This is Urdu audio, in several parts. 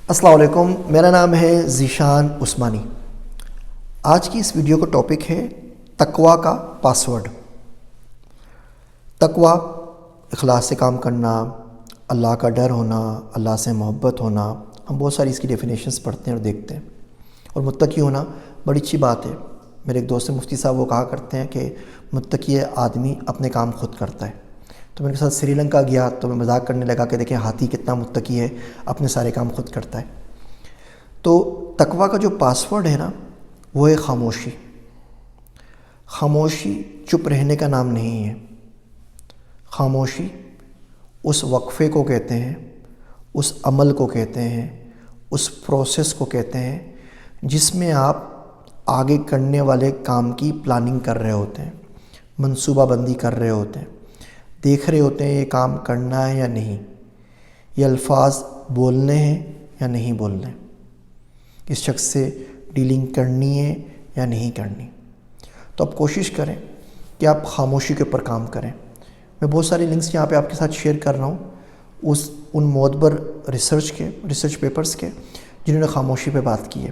السلام علیکم، میرا نام ہے ذیشان عثمانی۔ آج کی اس ویڈیو کا ٹاپک ہے تقویٰ کا پاسورڈ۔ تقویٰ اخلاص سے کام کرنا، اللہ کا ڈر ہونا، اللہ سے محبت ہونا۔ ہم بہت ساری اس کی ڈیفینیشنز پڑھتے ہیں اور دیکھتے ہیں، اور متقی ہونا بڑی اچھی بات ہے۔ میرے ایک دوست مفتی صاحب وہ کہا کرتے ہیں کہ متقی آدمی اپنے کام خود کرتا ہے۔ تو میرے ساتھ سری لنکا گیا تو میں مذاق کرنے لگا کہ دیکھیں ہاتھی کتنا متقی ہے، اپنے سارے کام خود کرتا ہے۔ تو تقویٰ کا جو پاسورڈ ہے نا، وہ ہے خاموشی۔ خاموشی چپ رہنے کا نام نہیں ہے۔ خاموشی اس وقفے کو کہتے ہیں، اس عمل کو کہتے ہیں، اس پروسیس کو کہتے ہیں جس میں آپ آگے کرنے والے کام کی پلاننگ کر رہے ہوتے ہیں، منصوبہ بندی کر رہے ہوتے ہیں، دیکھ رہے ہوتے ہیں یہ کام کرنا ہے یا نہیں، یہ الفاظ بولنے ہیں یا نہیں بولنے، اس شخص سے ڈیلنگ کرنی ہے یا نہیں کرنی۔ تو آپ کوشش کریں کہ آپ خاموشی کے اوپر کام کریں۔ میں بہت سارے لنکس یہاں پہ آپ کے ساتھ شیئر کر رہا ہوں ان معتبر ریسرچ پیپرز کے جنہوں نے خاموشی پہ بات کی ہے۔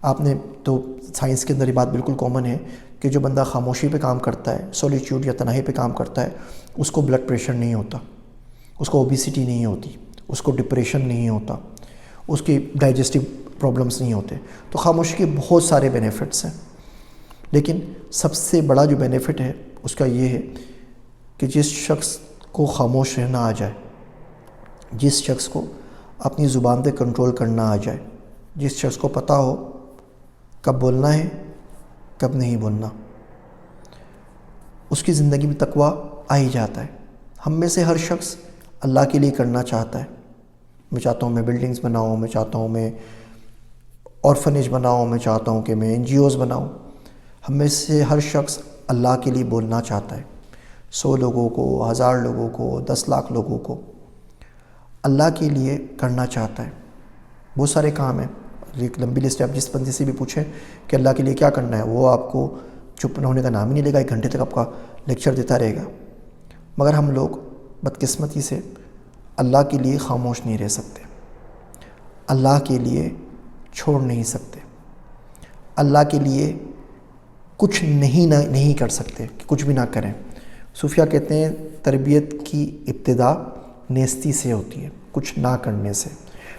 آپ نے تو سائنس کے اندر یہ بات بالکل کامن ہے کہ جو بندہ خاموشی پہ کام کرتا ہے، سولیچیوڈ یا تنہائی پہ کام کرتا ہے، اس کو بلڈ پریشر نہیں ہوتا، اس کو اوبیسٹی نہیں ہوتی، اس کو ڈپریشن نہیں ہوتا، اس کی ڈائجسٹو پرابلمس نہیں ہوتے۔ تو خاموشی کے بہت سارے بینیفٹس ہیں، لیکن سب سے بڑا جو بینیفٹ ہے اس کا یہ ہے کہ جس شخص کو خاموش رہنا آ جائے، جس شخص کو اپنی زبان پہ کنٹرول کرنا آ جائے، جس شخص کو پتہ ہو کب بولنا ہے کب نہیں بولنا، اس کی زندگی میں تقویٰ آ ہی جاتا ہے۔ ہم میں سے ہر شخص اللہ کے لیے کرنا چاہتا ہے۔ میں چاہتا ہوں میں بلڈنگز بناؤں، میں چاہتا ہوں میں آرفنیج بناؤں، میں چاہتا ہوں کہ میں NGOs بناؤں۔ ہم میں سے ہر شخص اللہ کے لیے بولنا چاہتا ہے، 100 لوگوں کو، 1000 لوگوں کو، 10 لاکھ لوگوں کو اللہ کے لیے کرنا چاہتا ہے۔ بہت سارے کام ہیں، ایک لمبی لسٹ ہے۔ آپ جس بندے سے بھی پوچھیں کہ اللہ کے لیے کیا کرنا ہے، وہ آپ کو چپ نہ ہونے کا نام ہی نہیں لے گا، 1 گھنٹے تک آپ کا لیکچر دیتا رہے گا۔ مگر ہم لوگ بدقسمتی سے اللہ کے لیے خاموش نہیں رہ سکتے، اللہ کے لیے چھوڑ نہیں سکتے، اللہ کے لیے کچھ نہیں کر سکتے کہ کچھ بھی نہ کریں۔ صوفیہ کہتے ہیں تربیت کی ابتدا نیستی سے ہوتی ہے، کچھ نہ کرنے سے،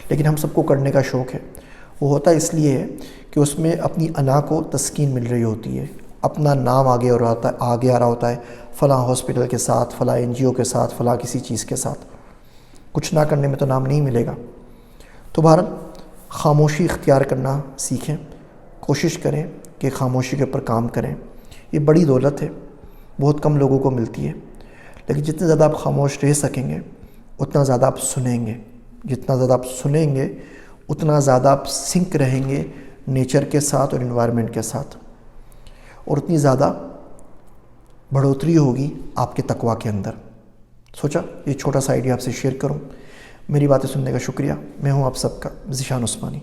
لیکن ہم سب کو کرنے کا شوق ہے۔ وہ ہوتا اس لیے ہے کہ اس میں اپنی انا کو تسکین مل رہی ہوتی ہے، اپنا نام آگے آ رہا ہوتا ہے، فلاں ہاسپٹل کے ساتھ، فلاں NGO کے ساتھ، فلاں کسی چیز کے ساتھ۔ کچھ نہ کرنے میں تو نام نہیں ملے گا۔ تو بہرحال خاموشی اختیار کرنا سیکھیں، کوشش کریں کہ خاموشی کے اوپر کام کریں۔ یہ بڑی دولت ہے، بہت کم لوگوں کو ملتی ہے، لیکن جتنے زیادہ آپ خاموش رہ سکیں گے اتنا زیادہ آپ سنیں گے، جتنا زیادہ آپ سنیں گے اتنا زیادہ آپ سنک رہیں گے نیچر کے ساتھ اور انوائرمنٹ کے ساتھ، اور اتنی زیادہ بڑھوتری ہوگی آپ کے تقویٰ کے اندر۔ سوچا یہ چھوٹا سا آئیڈیا آپ سے شیئر کروں۔ میری باتیں سننے کا شکریہ۔ میں ہوں آپ سب کا ذیشان عثمانی۔